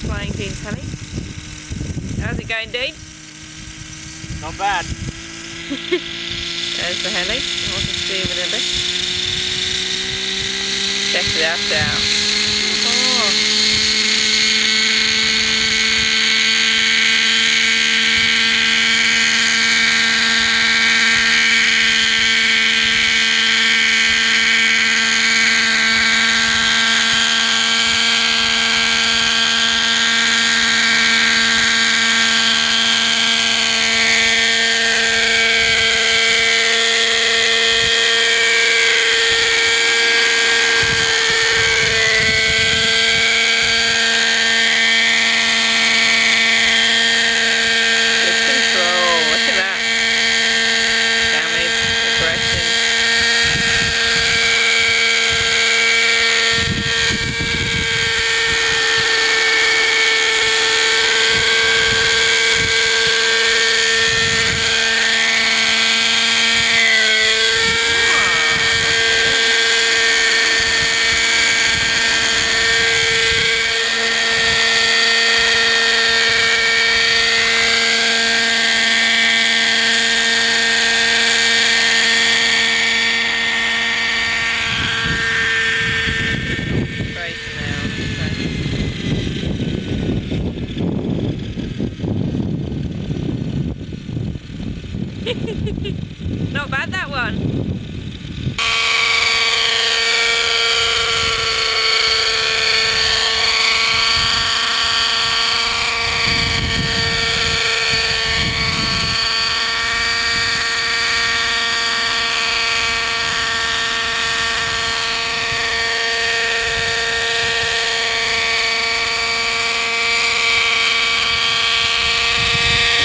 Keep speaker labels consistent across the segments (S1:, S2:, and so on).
S1: flying Dean's heli. How's it going, Dean?
S2: Not bad.
S1: There's the heli. I want to zoom in a bit. Check that out. Oh. Not bad, that one.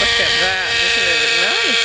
S1: Look at that, doesn't it look nice?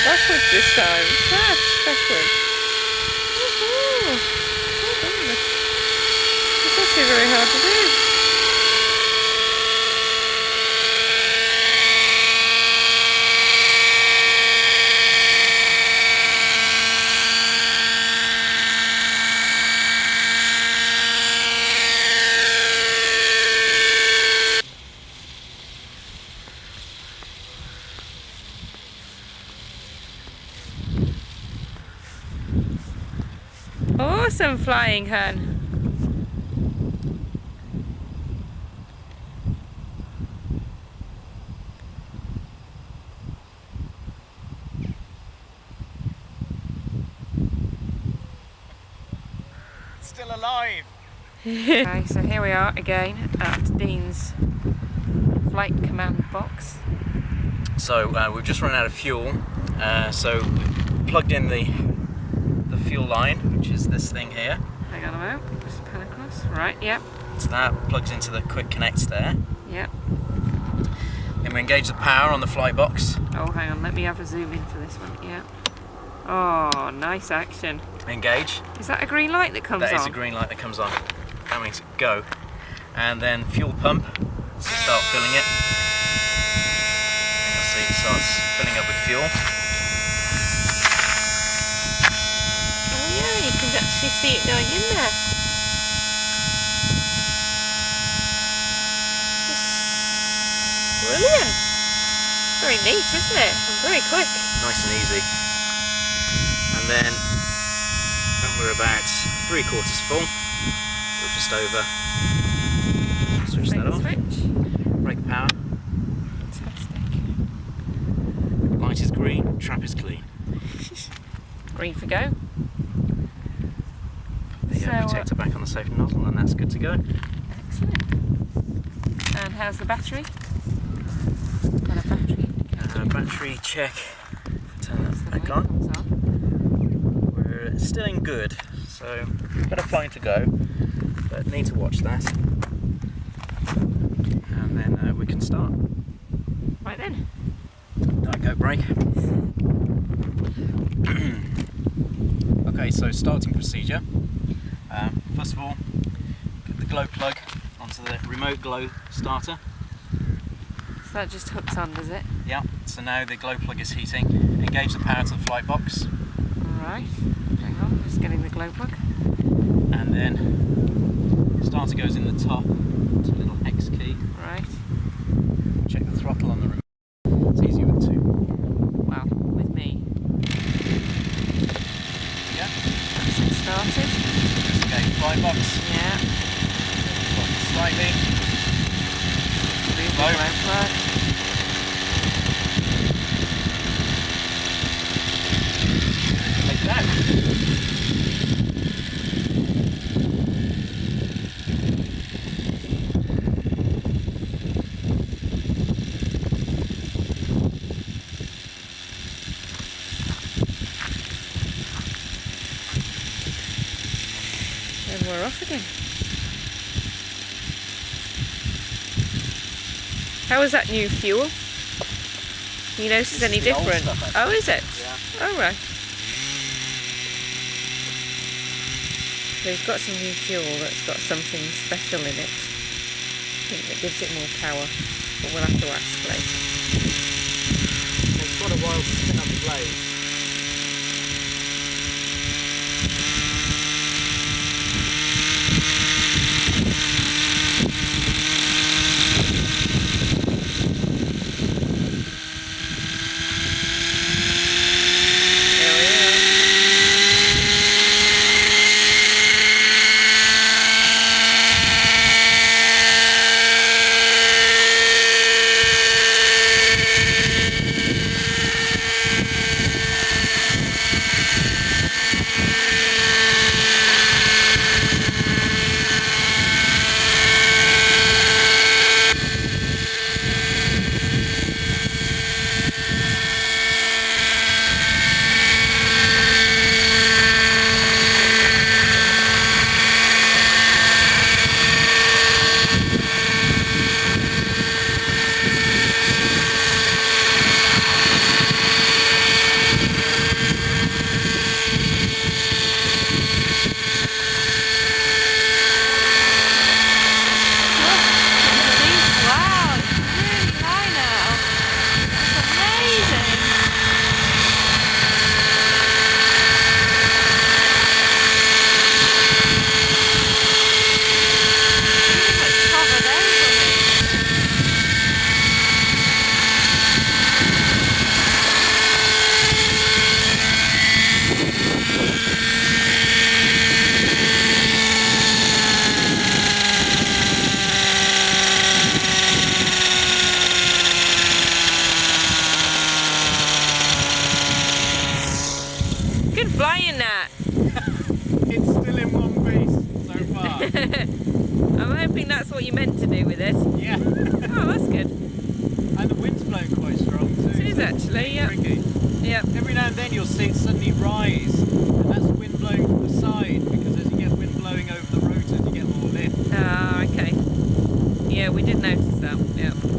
S1: Backwards this time. Flash backwards. Woohoo! Well done. It's actually very hard to do. Awesome flying, hun.
S2: Still alive.
S1: Okay, so here we are again at Dean's flight command box.
S2: So we've just run out of fuel, so we plugged in the fuel line, which is this thing here.
S1: Hang on a moment. Just pan across. Right, yep.
S2: So that plugs into the quick connect there.
S1: Yep.
S2: Then we engage the power on the fly box.
S1: Oh, hang on. Let me have a zoom in for this one. Yep. Oh, nice action.
S2: Engage.
S1: Is that a green light that comes on?
S2: That is a green light that comes on. That means go. And then fuel pump. So start filling it. And you'll see it starts filling up with fuel.
S1: Oh yeah, you can actually see it going in there. Brilliant. Very neat, isn't it? And very quick.
S2: Nice and easy. And then when we're about 3/4 full, or just over, switch that off. Break the power.
S1: Fantastic.
S2: Light is green, trap is clean.
S1: Green for go.
S2: Put the protector back on the safety nozzle, and that's good to go.
S1: Excellent. And how's the battery? Got a battery.
S2: Battery check. Turn that back on. We're still in good, so got a flying to go, but need to watch that. And then we can start.
S1: Right then.
S2: Diet Coke break. Okay, so starting procedure. First of all, put the glow plug onto the remote glow starter.
S1: So that just hooks on, does it?
S2: Yeah, so now the glow plug is heating. Engage the power to the flight box.
S1: Alright, hang on, just getting the glow plug.
S2: And then starter goes in the top to a little hex key.
S1: Right.
S2: Check the throttle on the remote. It's easy with 2.
S1: Well, with me.
S2: Yeah.
S1: That's it started.
S2: Just engage flight box.
S1: Yeah.
S2: Slightly.
S1: Move the glow plug.
S2: Like that.
S1: And we're off again. How is that new fuel? You notice
S2: This
S1: any
S2: is the old
S1: different?
S2: stuff, actually.
S1: Oh, is it?
S2: Yeah.
S1: Oh, right. So he's got some new fuel that's got something special in it. I think that gives it more power, but we'll have to ask later.
S2: It takes quite a while to spin up the blades.
S1: There we are. Wow, it's really high now. That's amazing. Pretty much covered everything. Good flying, Nat.
S2: It's still in one piece so far.
S1: I'm hoping that's what you meant to do with it.
S2: Yeah.
S1: Oh, that's good.
S2: And the wind's blowing quite strong too.
S1: So is it? actually, yeah.
S2: Tricky.
S1: Yep.
S2: Every now and then you'll see it suddenly rise, and that's wind blowing from the side, because as you get wind blowing over the rotors, you get more lift.
S1: Ah, okay. Yeah, we did notice that, yeah.